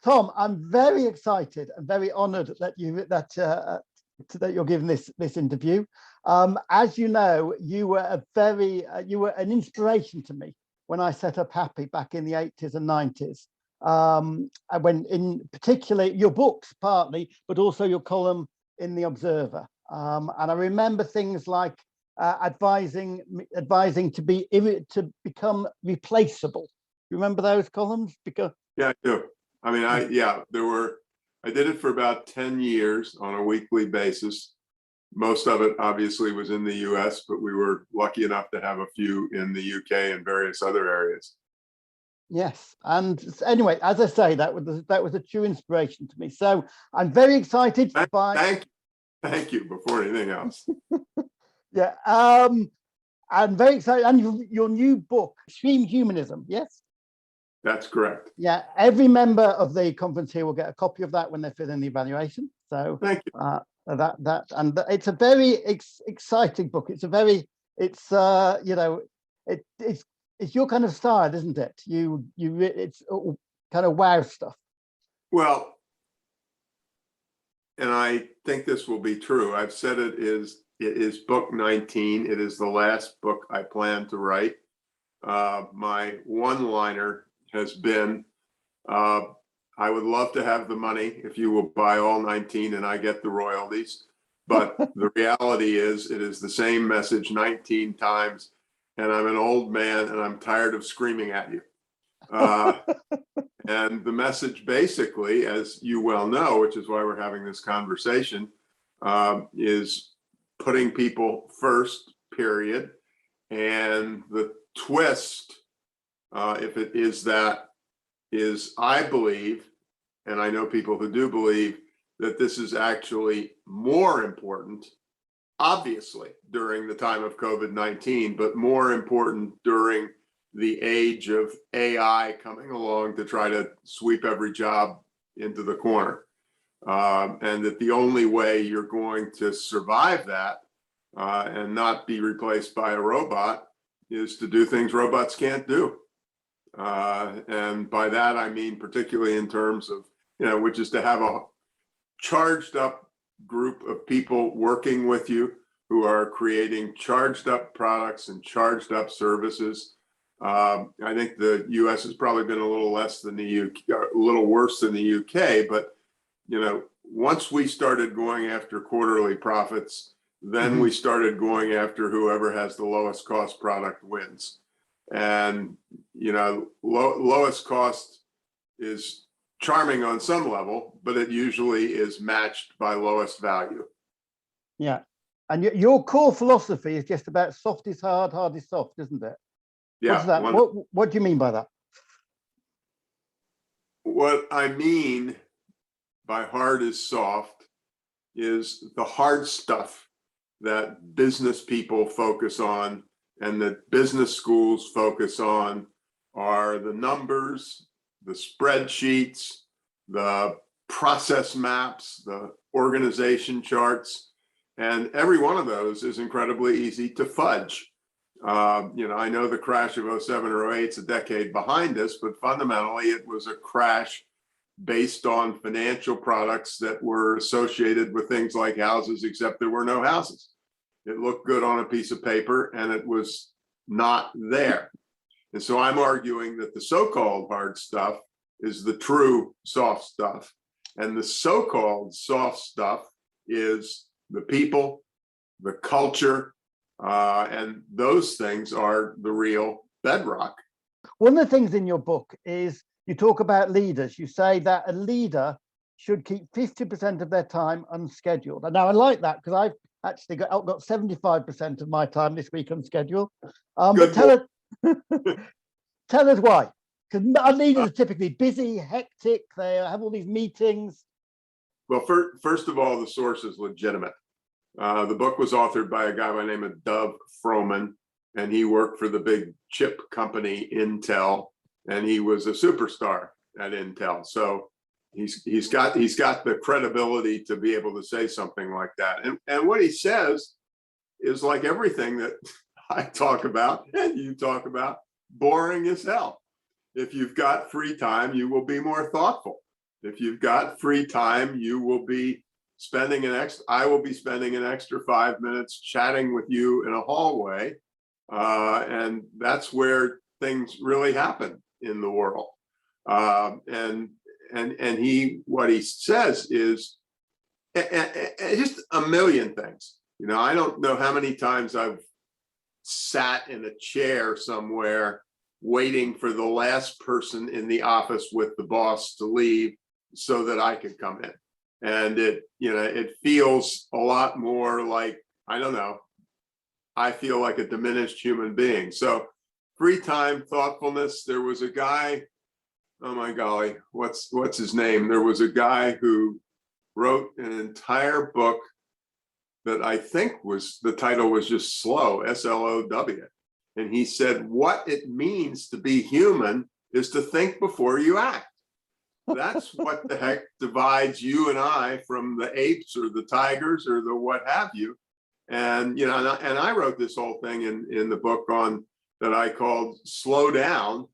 Tom, I'm very excited and very honoured that you're giving this interview. As you know, you were you were an inspiration to me when I set up Happy back in the 80s and 90s. When in particular your books partly, but also your column in the Observer. And I remember things like advising to become replaceable. You remember those columns? Because yeah, I do. I mean, I did it for about 10 years on a weekly basis. Most of it obviously was in the US, but we were lucky enough to have a few in the UK and various other areas. Yes, and anyway, as I say, that was a true inspiration to me. So I'm very excited Thank you. Before anything else. Yeah, I'm very excited. And your new book, Extreme Humanism, yes? That's correct. Yeah, every member of the conference here will get a copy of that when they fill in the evaluation. So thank you. It's a very exciting book. It's your kind of style, isn't it? It's kind of wow stuff. Well, and I think this will be true. I've said it is book 19. It is the last book I plan to write. My one-liner has been, I would love to have the money if you will buy all 19 and I get the royalties. But the reality is, it is the same message 19 times, and I'm an old man and I'm tired of screaming at you. And the message basically, as you well know, which is why we're having this conversation, is putting people first, period. And the twist, if it is that, is I believe, and I know people who do believe, that this is actually more important, obviously, during the time of COVID-19, but more important during the age of AI coming along to try to sweep every job into the corner. And that the only way you're going to survive that and not be replaced by a robot is to do things robots can't do. And by that, I mean, particularly in terms of, which is to have a charged up group of people working with you who are creating charged up products and charged up services. I think the US has probably been a little less than the UK, a little worse than the UK, but once we started going after quarterly profits, then we started going after whoever has the lowest cost product wins. And lowest cost is charming on some level, but it usually is matched by lowest value. Yeah, and your core philosophy is just about soft is hard, hard is soft, isn't it? Yeah. What's that? What do you mean by that? What I mean by hard is soft is the hard stuff that business people focus on and that business schools focus on are the numbers, the spreadsheets, the process maps, the organization charts, and every one of those is incredibly easy to fudge. I know the crash of 07 or 08 is a decade behind us, but fundamentally it was a crash based on financial products that were associated with things like houses, except there were no houses. It looked good on a piece of paper and it was not there. And so I'm arguing that the so-called hard stuff is the true soft stuff. And the so-called soft stuff is the people, the culture, and those things are the real bedrock. One of the things in your book is you talk about leaders. You say that a leader should keep 50% of their time unscheduled. And now I like that because I've actually got 75% of my time this week unscheduled. But tell us why. Because our leaders are typically busy, hectic, they have all these meetings. Well, first of all, the source is legitimate. The book was authored by a guy by the name of Dov Froman, and he worked for the big chip company Intel, and he was a superstar at Intel. So he's got the credibility to be able to say something like that. And what he says is like everything that I talk about and you talk about, boring as hell. If you've got free time, you will be more thoughtful. If you've got free time, you will be spending I will be spending an extra 5 minutes chatting with you in a hallway. And that's where things really happen in the world. And what he says is just a million things. You know, I don't know how many times I've sat in a chair somewhere waiting for the last person in the office with the boss to leave so that I could come in. And it feels a lot more like, I don't know, I feel like a diminished human being. So free time, thoughtfulness. There was a guy, oh my golly, what's his name? There was a guy who wrote an entire book that I think the title was just Slow, S-L-O-W. And he said, what it means to be human is to think before you act. That's what the heck divides you and I from the apes or the tigers or the what have you. And, and I wrote this whole thing in the book that I called Slow Down.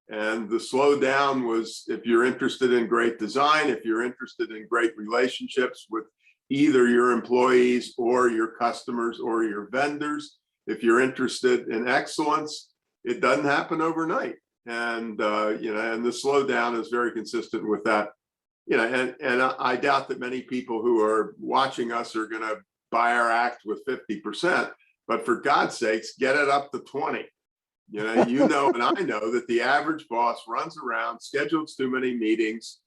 And the slow down was, if you're interested in great design, if you're interested in great relationships with either your employees or your customers or your vendors, if you're interested in excellence, it doesn't happen overnight. And, and the slow down is very consistent with that. And I doubt that many people who are watching us are going to buy our act with 50%, but for God's sakes, get it up to 20. And I know that the average boss runs around, schedules too many meetings.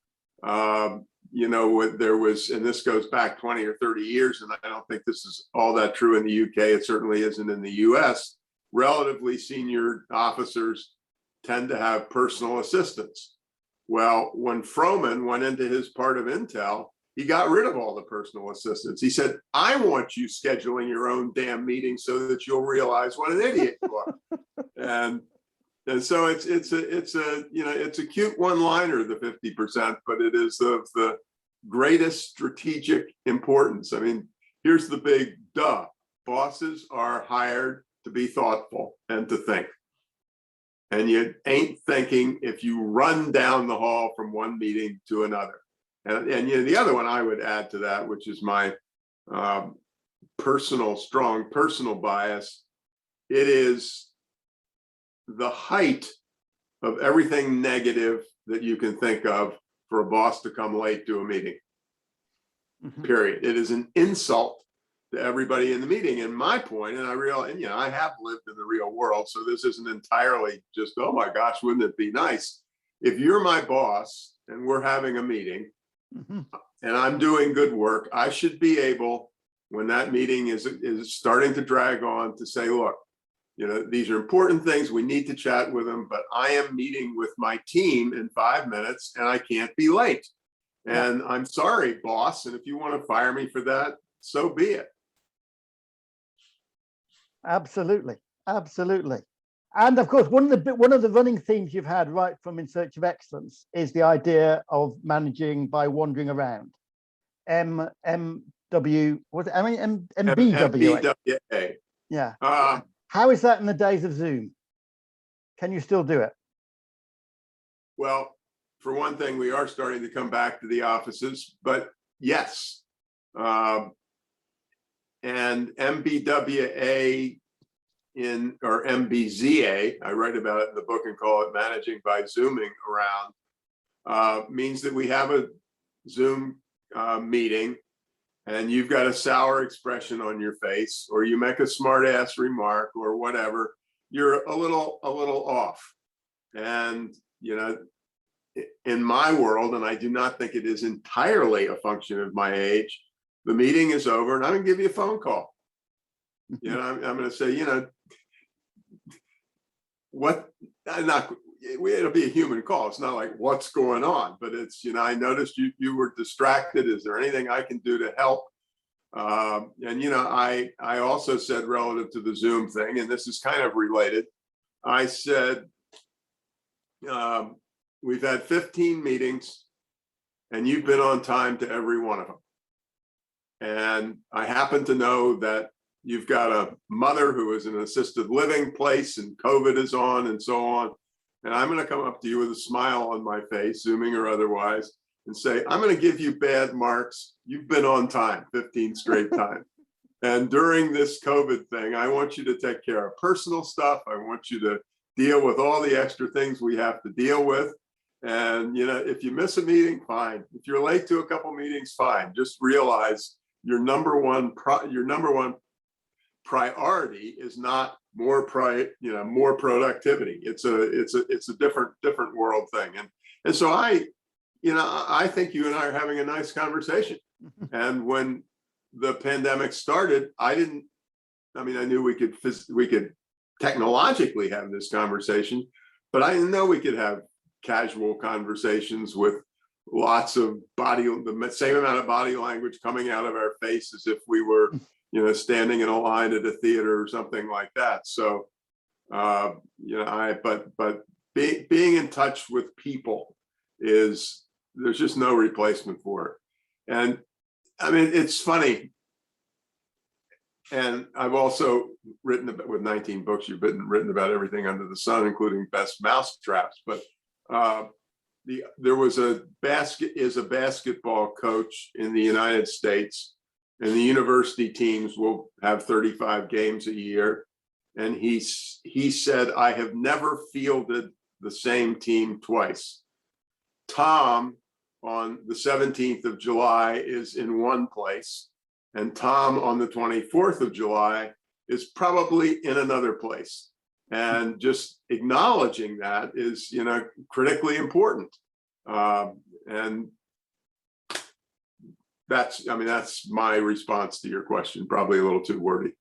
There was, and this goes back 20 or 30 years, and I don't think this is all that true in the UK. It certainly isn't in the US. Relatively senior officers tend to have personal assistants. Well, when Froman went into his part of Intel, he got rid of all the personal assistants. He said, I want you scheduling your own damn meetings so that you'll realize what an idiot you are. And so it's a cute one-liner, the 50%, but it is of the greatest strategic importance. I mean, here's the big duh. Bosses are hired to be thoughtful and to think. And you ain't thinking if you run down the hall from one meeting to another. And the other one I would add to that, which is my strong personal bias, it is the height of everything negative that you can think of for a boss to come late to a meeting. Mm-hmm. Period. It is an insult to everybody in the meeting. And my point, and I realize, I have lived in the real world, so this isn't entirely just, oh my gosh, wouldn't it be nice? If you're my boss and we're having a meeting, mm-hmm. and I'm doing good work, I should be able, when that meeting is starting to drag on, to say, look, these are important things. We need to chat with them, but I am meeting with my team in 5 minutes and I can't be late. And I'm sorry, boss. And if you want to fire me for that, so be it. Absolutely. Absolutely. And of course, one of the running themes you've had right from In Search of Excellence is the idea of managing by wandering around. MBWA. Yeah. How is that in the days of Zoom? Can you still do it? Well, for one thing, we are starting to come back to the offices, but yes. And MBWA or MBZA, I write about it in the book and call it Managing by Zooming Around, means that we have a Zoom meeting and you've got a sour expression on your face, or you make a smart ass remark or whatever, you're a little off. And, in my world, and I do not think it is entirely a function of my age, the meeting is over and I'm gonna give you a phone call. I'm gonna say, it'll be a human call. It's not like what's going on, but it's, I noticed you were distracted. Is there anything I can do to help? I also said, relative to the Zoom thing, and this is kind of related, I said, we've had 15 meetings and you've been on time to every one of them. And I happen to know that you've got a mother who is in an assisted living place and COVID is on and so on. And I'm going to come up to you with a smile on my face, Zooming or otherwise, and say, I'm going to give you bad marks. You've been on time 15 straight times. And during this COVID thing, I want you to take care of personal stuff. I want you to deal with all the extra things we have to deal with. And, you know, if you miss a meeting, fine. If you're late to a couple meetings, fine. Just realize your number one priority is not more productivity. It's a different world thing. And so I think you and I are having a nice conversation. And when the pandemic started, I knew we could technologically have this conversation, but I didn't know we could have casual conversations with lots of the same amount of body language coming out of our face as if we were, standing in a line at a theater or something like that. So, but being in touch with people there's just no replacement for it. And I mean, it's funny. And I've also written about, with 19 books, you've written about everything under the sun, including best mousetraps. But there was a basketball coach in the United States, and the university teams will have 35 games a year. And he said, I have never fielded the same team twice. Tom on the 17th of July is in one place, and Tom on the 24th of July is probably in another place. And just acknowledging that is, critically important. And that's my response to your question. Probably a little too wordy.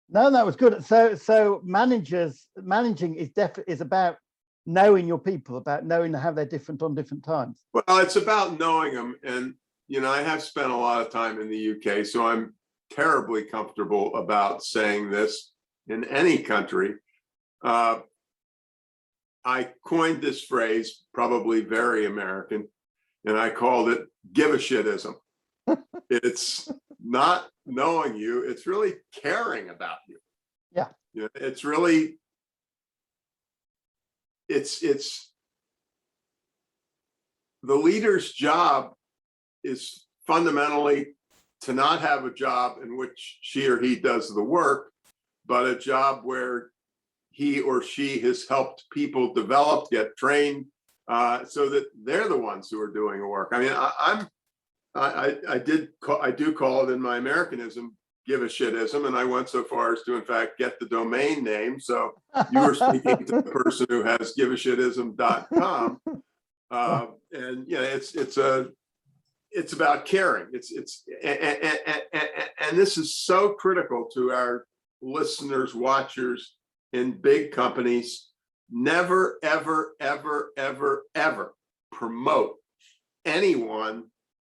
No, that was good. So managing is about knowing your people, about knowing how they're different on different times. Well, it's about knowing them. And, I have spent a lot of time in the UK, so I'm terribly comfortable about saying this in any country. I coined this phrase, probably very American, and I called it give a shitism. It's not knowing you, it's really caring about you. Yeah. It's really, it's the leader's job is fundamentally to not have a job in which she or he does the work, but a job where he or she has helped people develop, get trained, so that they're the ones who are doing the work. I mean, I do call it in my Americanism, give a shitism, and I went so far as to, in fact, get the domain name. So you were speaking to the person who has giveashitism.com, and it's about caring. And this is so critical to our listeners, watchers in big companies. Never, ever, ever, ever, ever promote anyone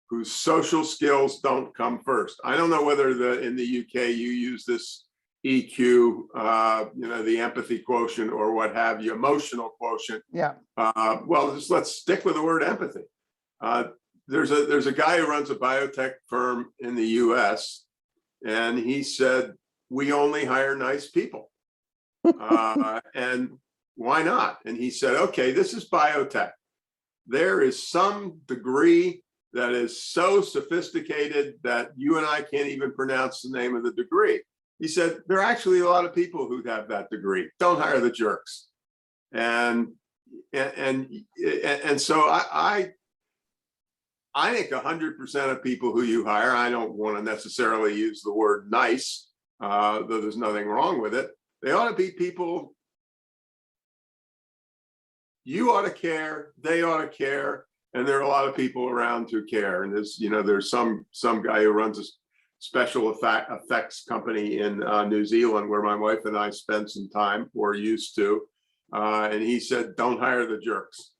whose social skills don't come first. I don't know whether in the UK you use this EQ, the empathy quotient or what have you, emotional quotient. Yeah. Well, let's stick with the word empathy. There's a guy who runs a biotech firm in the US, and he said, we only hire nice people. And why not? And he said, okay, this is biotech. There is some degree that is so sophisticated that you and I can't even pronounce the name of the degree. He said, there are actually a lot of people who have that degree. Don't hire the jerks. And so I think 100% of people who you hire, I don't want to necessarily use the word nice, though there's nothing wrong with it. They ought to be people you ought to care, they ought to care, and there are a lot of people around who care. And there's some guy who runs a special effects company in New Zealand where my wife and I spent some time, or used to, and he said, don't hire the jerks.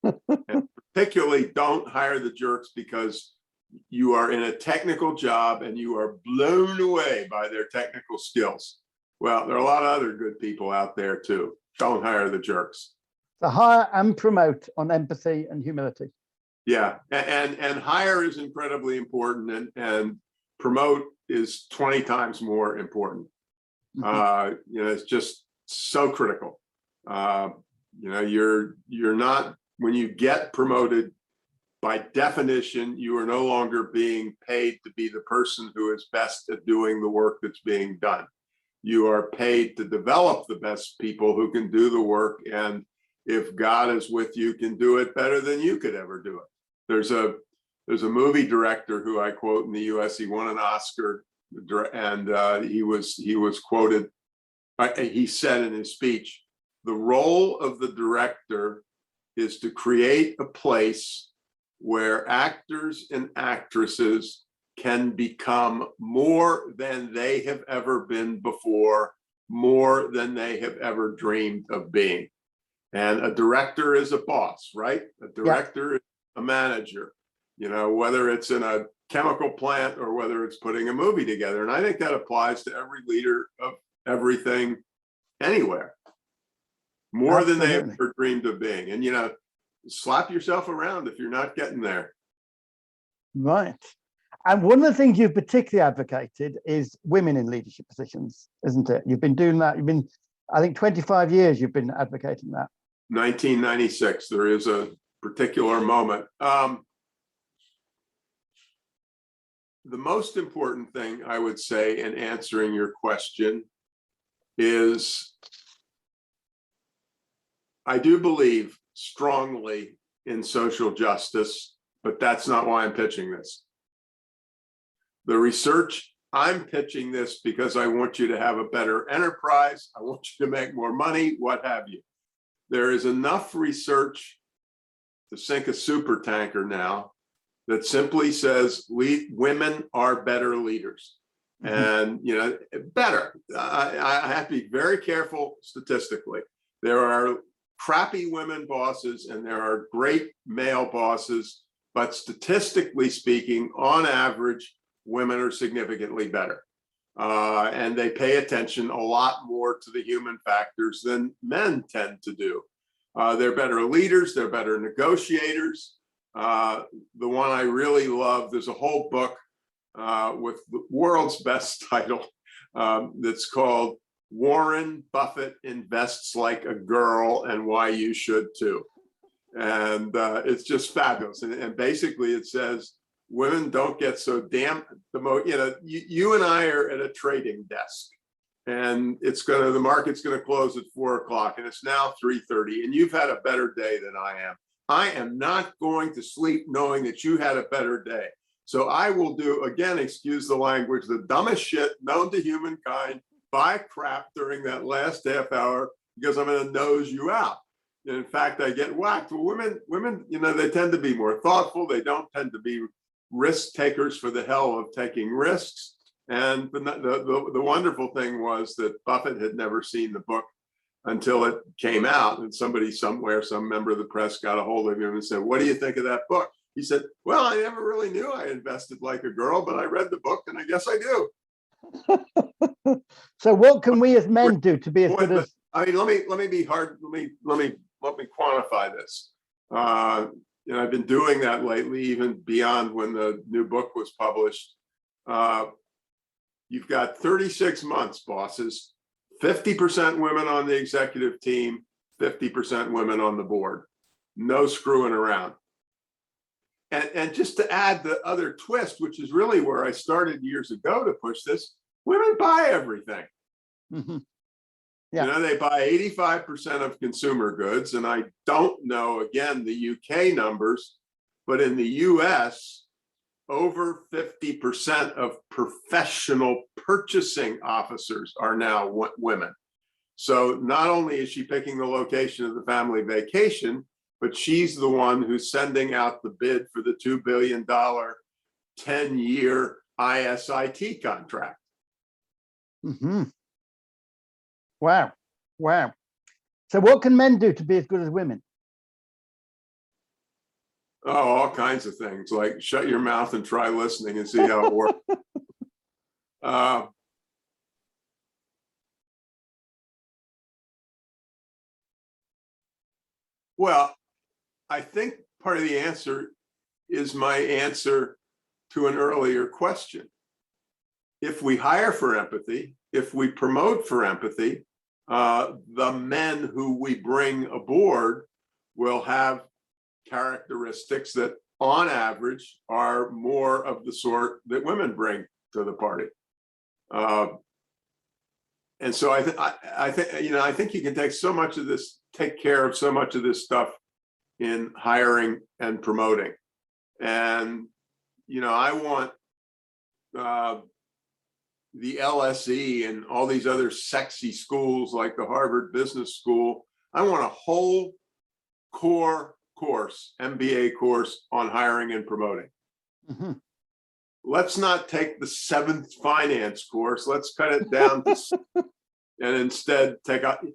And particularly don't hire the jerks because you are in a technical job and you are blown away by their technical skills. Well, there are a lot of other good people out there too. Don't hire the jerks. So hire and promote on empathy and humility. Yeah, and hire is incredibly important, and promote is 20 times more important. It's just so critical. You're not, when you get promoted, by definition, you are no longer being paid to be the person who is best at doing the work that's being done. You are paid to develop the best people who can do the work, and if God is with you, can do it better than you could ever do it. There's a movie director who I quote in the US. He won an Oscar, and he was quoted. He said in his speech, "The role of the director is to create a place where actors and actresses can become more than they have ever been before, more than they have ever dreamed of being." And a director is a boss, right? A director is a manager, whether it's in a chemical plant or whether it's putting a movie together. And I think that applies to every leader of everything anywhere, more than they ever dreamed of being. And, slap yourself around if you're not getting there. Right. And one of the things you've particularly advocated is women in leadership positions, isn't it? You've been doing that. I think 25 years you've been advocating that. 1996, there is a particular moment. The most important thing I would say in answering your question is I do believe strongly in social justice, but that's not why I'm pitching this. The research, I'm pitching this because I want you to have a better enterprise. I want you to make more money, what have you. There is enough research to sink a super tanker now that simply says women are better leaders. And, better. I have to be very careful statistically. There are crappy women bosses and there are great male bosses, but statistically speaking, on average, women are significantly better. And they pay attention a lot more to the human factors than men tend to do. They're better leaders, they're better negotiators. The one I really love, there's a whole book with the world's best title that's called Warren Buffett Invests Like a Girl and Why You Should Too. And it's just fabulous. And basically it says, women don't get so damn, you and I are at a trading desk and the market's going to close at 4:00 and it's now 3:30 and you've had a better day than I am. I am not going to sleep knowing that you had a better day. So I will do, again, excuse the language, the dumbest shit known to humankind, buy crap during that last half hour because I'm going to nose you out. And in fact, I get whacked. Well, women, they tend to be more thoughtful. They don't tend to be risk takers for the hell of taking risks. And the wonderful thing was that Buffett had never seen the book until it came out. And somebody somewhere, some member of the press got a hold of him and said, "What do you think of that book?" He said, "Well, I never really knew I invested like a girl, but I read the book and I guess I do." So what can we as men do to be as good as? I mean, let me be hard. Let me quantify this. I've been doing that lately, even beyond when the new book was published. You've got 36 months, bosses, 50% women on the executive team, 50% women on the board. No screwing around. And just to add the other twist, which is really where I started years ago to push this, women buy everything. Mm-hmm. Yeah. They buy 85% of consumer goods. And I don't know, again, the UK numbers, but in the US, over 50% of professional purchasing officers are now women. So not only is she picking the location of the family vacation, but she's the one who's sending out the bid for the $2 billion 10-year ISIT contract. Mm-hmm. Wow. So what can men do to be as good as women? Oh, all kinds of things, like shut your mouth and try listening and see how it works. Well, I think part of the answer is my answer to an earlier question. If we hire for empathy, if we promote for empathy, the men who we bring aboard will have characteristics that on average, are more of the sort that women bring to the party. And so I think I think you can take care of so much of this stuff in hiring and promoting. And I want the LSE and all these other sexy schools like the Harvard Business School. I want a whole core course, MBA course on hiring and promoting. Mm-hmm. Let's not take the 7th finance course. Let's cut it down to, and instead take out.